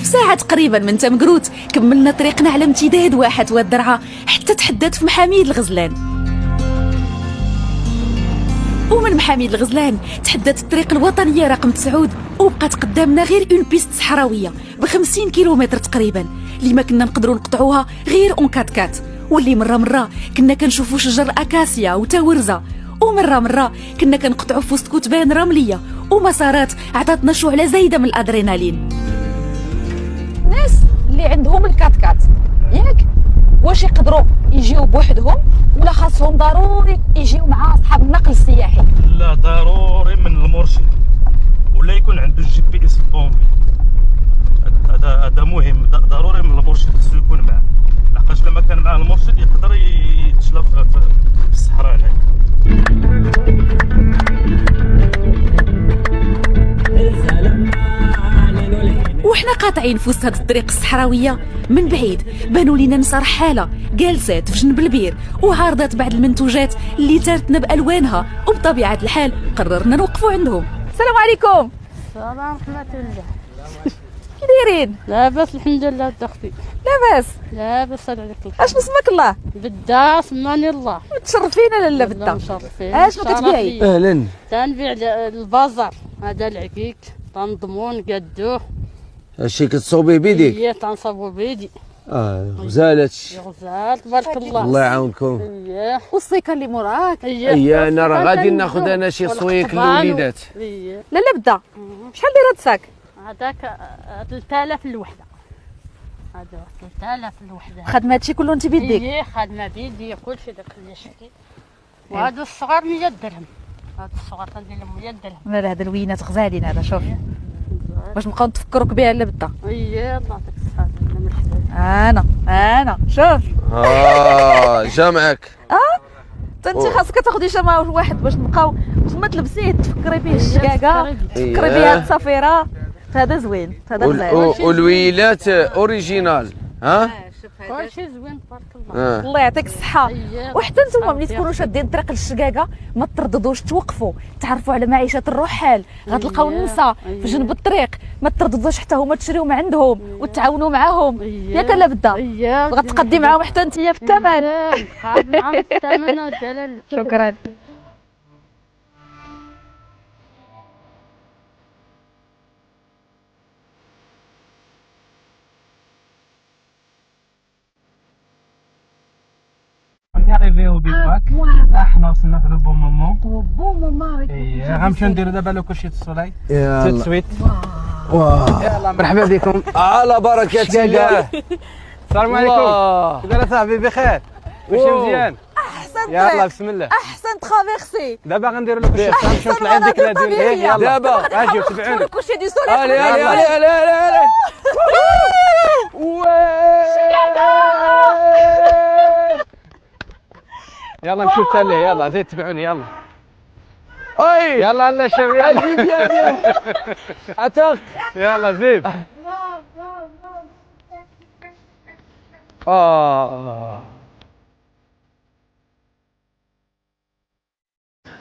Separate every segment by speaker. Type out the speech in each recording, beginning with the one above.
Speaker 1: في ساعة تقريبا من تمقروت كملنا طريقنا على امتداد واحد والدرعا حتى تحدات في محاميد الغزلان. ومن محاميد الغزلان تحدات الطريق الوطنية رقم 9 وبقات قدامنا غير اون بيست صحراوية ب50 كيلومتر تقريبا اللي ما كنا نقدروا نقطعوها غير اون كات واللي مرة كنا كنشوفوا شجر اكاسيا وتاورزة ومرة كنا كنقطعوا في وسط كتبان رملية ومسارات عطاتنا شعلة زايدة من الادرينالين. ناس اللي عندهم الكات ياك واش يقدروا يجيو بوحدهم ولا خاصهم ضروري يجيو مع اصحاب النقل السياحي؟
Speaker 2: لا ضروري من المرشد ولا يكون عنده الجي بي اس في الطوموبيل. هذا مهم ضروري من المرشد خصو يكون معاه لحقاش لما كان معاه المرشد يقدر يتشلى في الصحراء هناك.
Speaker 1: وحنا قاطعين في وسط هاد الطريق الصحراويه من بعيد بانوا لينا نساء رحاله جالسات في جنب البير وعارضات بعض المنتوجات اللي تارتنا بالوانها وبطبيعه الحال قررنا نوقفوا عندهم. السلام عليكم.
Speaker 3: السلام ورحمة الله.
Speaker 1: كي دايرين؟
Speaker 3: لاباس الحمد لله اختي.
Speaker 1: لاباس؟
Speaker 3: لاباس عليك الله.
Speaker 1: اش نسمك الله؟
Speaker 3: بدا سماني الله.
Speaker 1: متشرفين لاله بدا.
Speaker 3: مشرفين.
Speaker 1: اشنو كتبيعي؟
Speaker 4: اهلا.
Speaker 3: تنبيع البازار هذا العكيك تنضمون قدوه.
Speaker 4: هادشي كتصوبيه بيديك؟
Speaker 3: هي تنصوبو بيدي.
Speaker 4: غزال هادشي.
Speaker 3: غزال تبارك الله.
Speaker 4: الله يعاونكم.
Speaker 3: اييه.
Speaker 1: والصيكه اللي موراك.
Speaker 4: اييه انا راه غادي ناخذ انا شي صويك للوليدات.
Speaker 3: اييه.
Speaker 1: لاله بدا. شحال داير هاد الساك؟
Speaker 3: هذاك 3000 الوحده. هذا 3000 الوحده.
Speaker 1: خدمه هادشي كله انت بيديك؟
Speaker 3: اييه خدمه بيدي كلشي داك اللي شفتي. وهادو الصغار 100 درهم. هاد الصغار تنديرهم 100 درهم.
Speaker 1: لا هذا الوينات غزالين هذا شوف. باش نبقاو نتفكروك بها لا بدا.
Speaker 3: اييه الله يعطيك الصحه مرحبا.
Speaker 1: انا شوف.
Speaker 4: جامعك.
Speaker 1: انت خاصك تاخدي شمع واحد باش نبقاو ما تلبسيه تفكري به الشقاقه تفكري بها الصفيره. هذا زوين هذا غزال.
Speaker 4: والويلات اوريجينال.
Speaker 3: كلشي زوين تبارك الله.
Speaker 1: الله يعطيك الصحه. وحتى نتوما ملي تكونوا شادين طريق للشقاقه ما ترددوش توقفوا تعرفوا على معيشه الرحال غتلقاو النساء في جنب الطريق ما ترددوش حتى هما تشريو من عندهم وتعاونوا معاهم. ياك لا بدا غتقدي معاهم حتى انت في الثمن.
Speaker 3: معاهم الثمن ديال
Speaker 1: شكرا.
Speaker 2: arrivé au bivouac. احنا وصلنا في بون مومون.
Speaker 1: بون ماما.
Speaker 2: ايه غنمشيو نديرو دابا لو كوشي السولاي.
Speaker 4: يلا
Speaker 2: سويت.
Speaker 4: يلا
Speaker 2: مرحبا بكم.
Speaker 4: على بركة الله.
Speaker 2: السلام عليكم. كيف داير صاحبي بخير؟ ماشي مزيان؟
Speaker 1: احسن
Speaker 2: يلا بسم الله.
Speaker 1: احسن ترافيرسي.
Speaker 2: دابا غنديرو لو كوشي غنمشيو نطلعو ديك لادين. يلا
Speaker 4: دابا
Speaker 2: اجيو تبعوني.
Speaker 1: لو كوشي دي سولاي.
Speaker 4: علي
Speaker 2: يلا نمشيو تاليه يلا زيد تبعوني يلا.
Speaker 4: اي
Speaker 2: يلا الله شوف يلا.
Speaker 4: عتاق
Speaker 2: يلا زيد.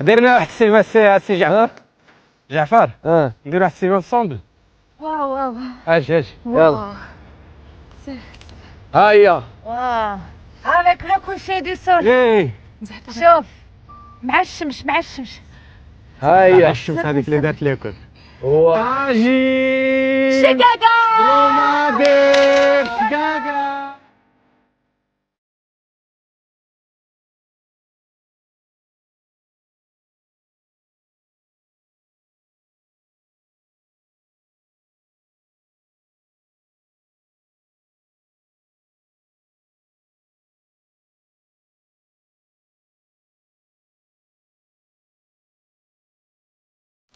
Speaker 2: درنا واحد السيمه السي جعفر. جعفر نديرو واحد السيمه انصومبل.
Speaker 1: واو
Speaker 2: اجي
Speaker 4: يلا ها هي.
Speaker 1: واو هذاك لو كوشي دي سولاي.
Speaker 2: ايه
Speaker 1: شوف مع الشمس
Speaker 4: ها هي
Speaker 2: الشمس هذيك اللي دارت ليكم.
Speaker 4: واجي
Speaker 1: شقاقة
Speaker 2: رومادير شقاقة.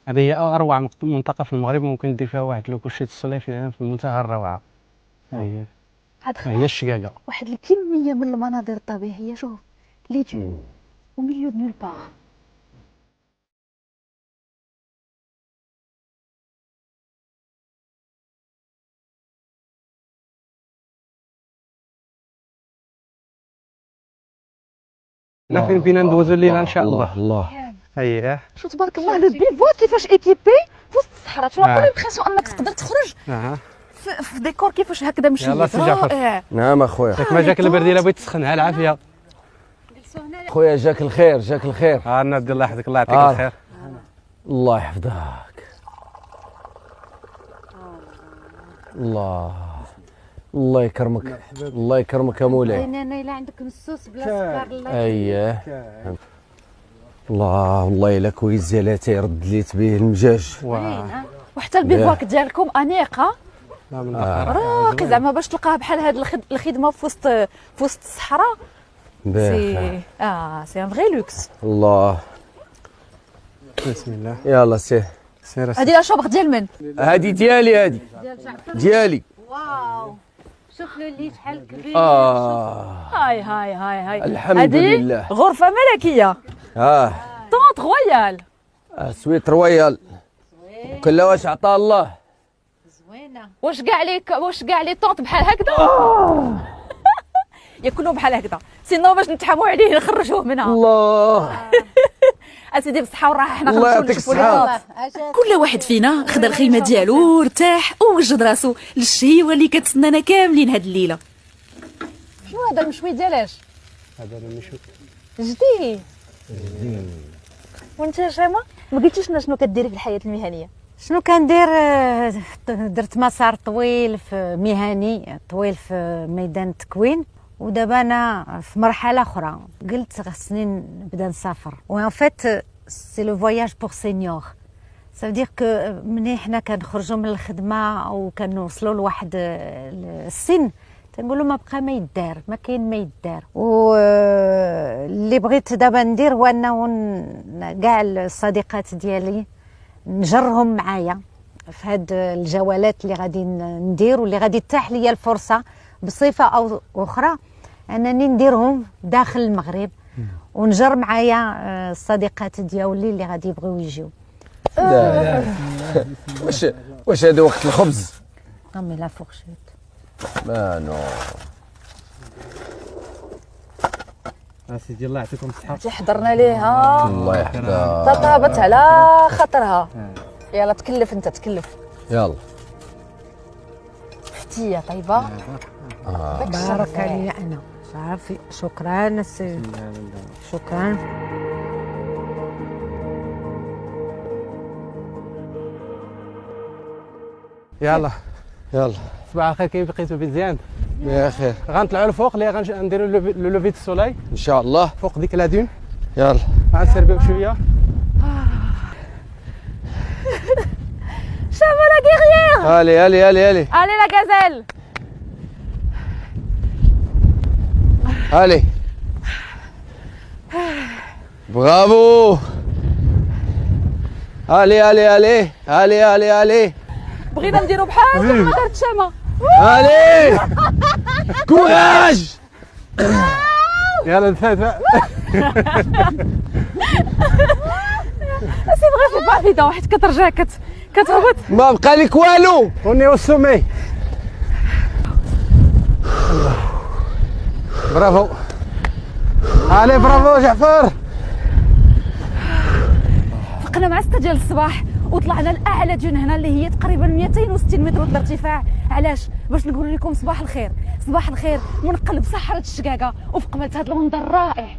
Speaker 2: هذه هي اروع منطقه في المغرب ممكن دير فيها واحد لو كوشي السولاي في منتهى الروعه. هي الشقاقه.
Speaker 1: واحد الكميه من المناظر الطبيعيه شوف لي جو او ميليو دو نول بار.
Speaker 2: لا فين بينا ندوزو الليله ان شاء الله.
Speaker 4: الله
Speaker 2: هي
Speaker 1: شو تبارك الله هذا البيفوت كيفاش ايكيبي في وسط الصحراء. شنو نقول لك خاصو انك تقدر تخرج في ديكور كيفاش هكذا مشيت.
Speaker 5: يلا سي جعفر.
Speaker 1: رائع.
Speaker 4: نعم اخويا.
Speaker 5: ياك ما جاك البرديله بغيت تسخنها العافيه.
Speaker 4: خويا جاك الخير جاك الخير.
Speaker 5: نادي الله يحفظك الله يعطيك الخير.
Speaker 4: الله يحفظك. الله يكرمك الله يكرمك يا مولاي.
Speaker 3: انا الا عندك نصوص بلا سكر الله
Speaker 4: اييه والله الا كويس زالات يرد ليت به المجاج.
Speaker 1: وحتى البيفواك ديالكم انيقه
Speaker 5: لا من
Speaker 1: راقي زعما باش تلقاه بحال هاد الخدمه في وسط الصحراء. سي سي ان فري لوكس.
Speaker 4: الله
Speaker 5: بسم الله.
Speaker 4: يلا سير.
Speaker 1: هادي لا شوبغ ديال من؟
Speaker 4: هادي ديالي هادي ديالي.
Speaker 3: واو شوف له اللي شحال كبير.
Speaker 1: هاي
Speaker 4: الحمد لله.
Speaker 1: غرفه ملكيه. طونط رويال.
Speaker 4: سويت رويال. كلها واش عطا الله.
Speaker 3: زوينه.
Speaker 1: واش كاع لي طونط بحال هكذا؟ ياكلوا بحال هكذا سينو باش نتحاموا عليه نخرجوه منها.
Speaker 4: الله
Speaker 1: اسيدي بالصحه والراحه حنا
Speaker 4: الله
Speaker 1: خرجوا
Speaker 4: يعطيك
Speaker 1: نشوفوا لي طونط. كل واحد فينا خدا الخيمه ديالو وارتاح ووجد راسو للشهيوه اللي كتسنانا كاملين هاد الليله. شنو هذا المشوي ديالاش؟
Speaker 5: هذا المشوي
Speaker 1: جديد. وانت شيماء ما قلتيش لنا شنو كديري في الحياه المهنيه؟
Speaker 3: شنو كندير؟ درت مسار طويل في مهني طويل في ميدان التكوين، ودابا انا في مرحله اخرى قلت خصني نبدا نسافر. وان فيت سي لو فواياج بور سينيور، سا دير كو ملي حنا كنخرجوا من الخدمه او كنوصلوا لواحد السن تنقولوا ما بقى ما يدار، ما كاين ما يدار. واللي بغيت دابا ندير هو انه كاع الصديقات ديالي نجرهم معايا في هاد الجولات اللي غادي ندير، واللي غادي تتاح ليا الفرصه بصفه او اخرى انني نديرهم داخل المغرب، ونجر معايا الصديقات ديالي اللي غادي يبغيو يجيو.
Speaker 4: واش هذا وقت الخبز؟
Speaker 3: امي لا فورشيت
Speaker 4: ما نو
Speaker 5: سيدي الله يعطيكم الصحه.
Speaker 1: حضرنا ليها
Speaker 4: الله يحفظها.
Speaker 1: طابت على خاطرها. يلا تكلف انت تكلف.
Speaker 4: يلا
Speaker 1: فتيه طيبه.
Speaker 3: بارك علي انا صافي. شكرا سي شكرا.
Speaker 5: يلا
Speaker 4: يلا
Speaker 5: صباح الخير. كيف بقيتوا مزيان؟
Speaker 4: يا خير.
Speaker 5: غنطلعوا الفوق اللي غنديروا لو لوفي دو سولاي
Speaker 4: ان شاء الله
Speaker 5: فوق ديك لا دون.
Speaker 4: يلا
Speaker 5: غنسربيو شويه.
Speaker 1: شافوا لا غيغيير.
Speaker 4: الي الي الي الي
Speaker 1: الي لا غازيل.
Speaker 4: الي برافو. الي الي الي الي الي الي
Speaker 1: بغينا نديرو بحال ما دارت شامه.
Speaker 4: الي كوراج.
Speaker 5: يلا نفات.
Speaker 1: سي بغي في بعضيده واحد كترجع كتهبط.
Speaker 4: ما بقى لك والو.
Speaker 5: وني والسومي. برافو. علي برافو جعفر.
Speaker 1: فقنا مع 6 ديال الصباح وطلعنا لاعلى دون هنا اللي هي تقريبا 260 متر الارتفاع. علاش؟ باش نقول لكم صباح الخير. صباح الخير من قلب صحراء الشقاقه وفي قمه هذا المنظر الرائع.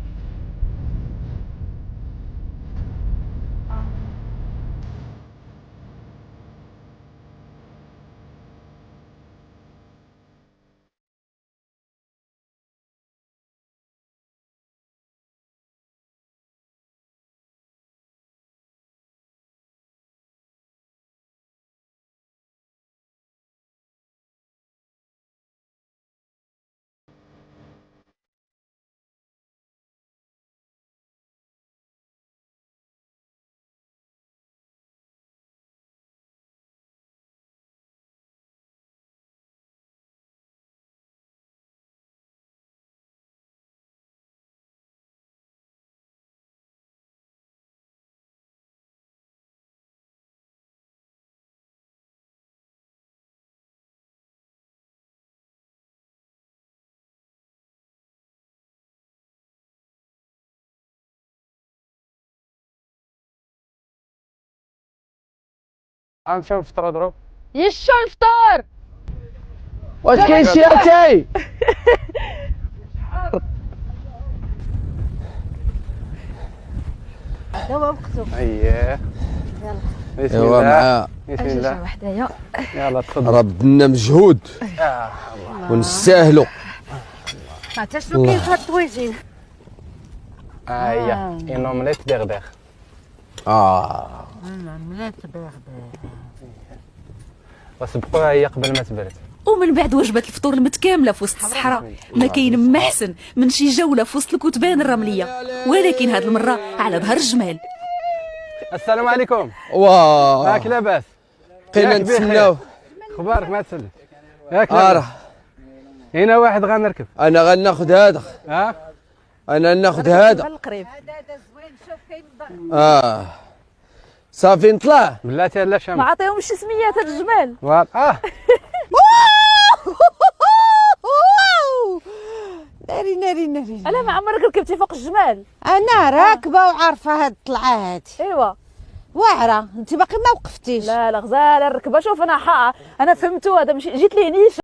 Speaker 5: غنمشيو نفطروا دروك.
Speaker 1: يشو الفطور.
Speaker 4: واش كاين شي اتاي؟
Speaker 3: دابا وقتو.
Speaker 5: اييه
Speaker 3: يلا
Speaker 5: بسم
Speaker 4: ايوا
Speaker 5: الله
Speaker 4: مع
Speaker 5: بسم
Speaker 3: اجي
Speaker 5: الله
Speaker 3: وحدايا.
Speaker 5: يلا تفضل
Speaker 4: ربنا مجهود ونستاهلوا.
Speaker 3: ما حتى شنو كاين في هاد الطويجين.
Speaker 5: اييه اون اومليت دغدغ
Speaker 3: ملات بيغ
Speaker 5: وسبقوها هي قبل ما تبرد.
Speaker 1: ومن بعد وجبة الفطور المتكاملة في وسط الصحراء ما كاين ما احسن من شي جولة في وسط الكتبان الرملية، ولكن هاد المرة على ظهر الجمال.
Speaker 5: السلام عليكم.
Speaker 4: واه
Speaker 5: ياك لاباس؟
Speaker 4: بقينا
Speaker 5: ياك بخير؟
Speaker 4: نتسناو.
Speaker 5: اخبارك ما تسلم؟ ياك لاباس؟ هنا واحد غنركب.
Speaker 4: انا غناخذ هذا،
Speaker 5: ها
Speaker 4: انا ناخذ هذا.
Speaker 1: القريب
Speaker 3: زوين. شوف كاين الضر.
Speaker 4: صافي نطلع.
Speaker 5: بلاتي لا شمس.
Speaker 1: ما عطيهمش شي سميات هاد الجمال.
Speaker 3: ناري ناري ناري.
Speaker 1: الا ما عمرك ركبتي فوق الجمال؟
Speaker 3: انا راكبه وعارفه هاد الطلعه هادي
Speaker 1: ايوا
Speaker 3: واعره. انت باقي ما وقفتيش.
Speaker 1: لا لا غزاله الركبه. شوف انا فهمتو هذا ماشي جيت ليه نيش.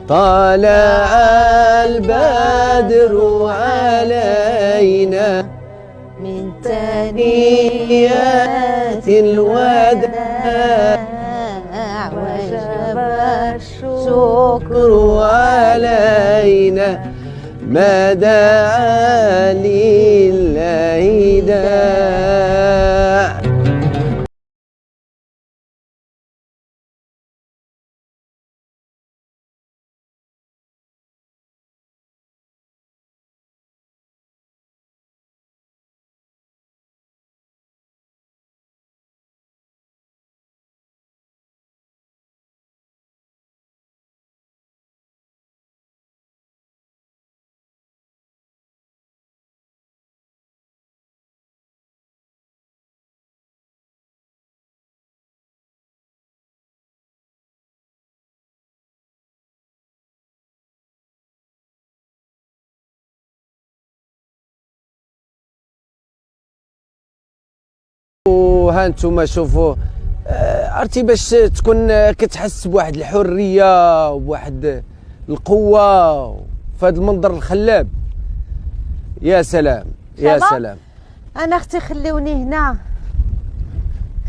Speaker 4: طلع البدر علينا
Speaker 3: من
Speaker 4: ثنيات الوداع
Speaker 3: وجب
Speaker 4: الشكر علينا ما دعا لله داع. وها انتم شوفوا عرفتي باش تكون كتحس بواحد الحريه وبواحد القوه في هذا المنظر الخلاب. يا سلام يا سلام.
Speaker 3: انا اختي خليوني هنا،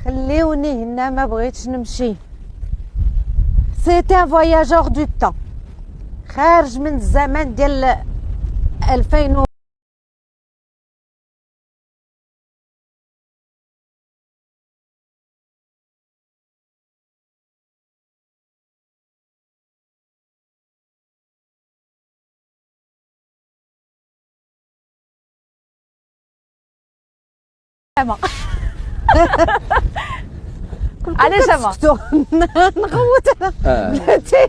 Speaker 3: خليوني هنا، ما بغيتش نمشي. سيتي ان فواياجور دو طون، خارج من الزمن ديال 2000.
Speaker 1: علاش ما
Speaker 3: نغوت انا بلاتي.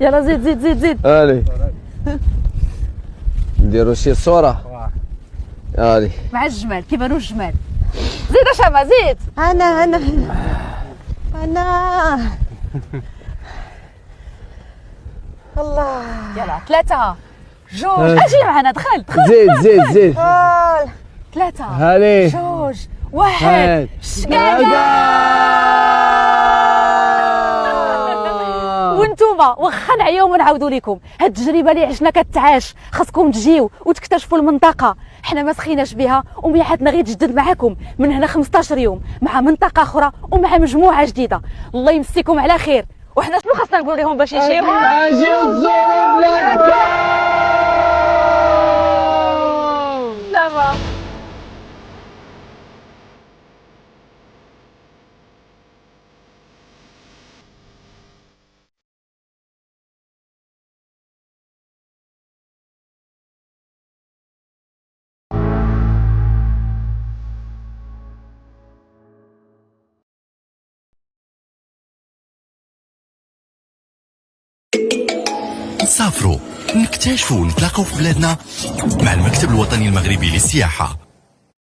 Speaker 1: يلا زيد زيد زيد زيد.
Speaker 4: الي نديرو شي صوره. الي
Speaker 1: مع الجمال كيبانو الجمال. زيد شما زيد.
Speaker 3: انا الله.
Speaker 1: يلا 3 2 اجي معنا. دخل
Speaker 4: زيد زيد زيد.
Speaker 1: 3
Speaker 4: هالي
Speaker 1: 2 1 وانتم صافا واخا نعياو ونعاودوا لكم هاد التجربه اللي عشنا كتعاش، خاصكم تجيو وتكتشفوا المنطقه. حنا ما سخيناش بها وميحاتنا غير تجدد معكم من هنا 15 يوم مع منطقه اخرى ومع مجموعه جديده. الله يمسيكم على خير. وحنا شنو خاصنا نقول لهم باش يجيو؟ دابا
Speaker 6: نسافروا، نكتشفوا ونتلاقوا في بلادنا مع المكتب الوطني المغربي للسياحة.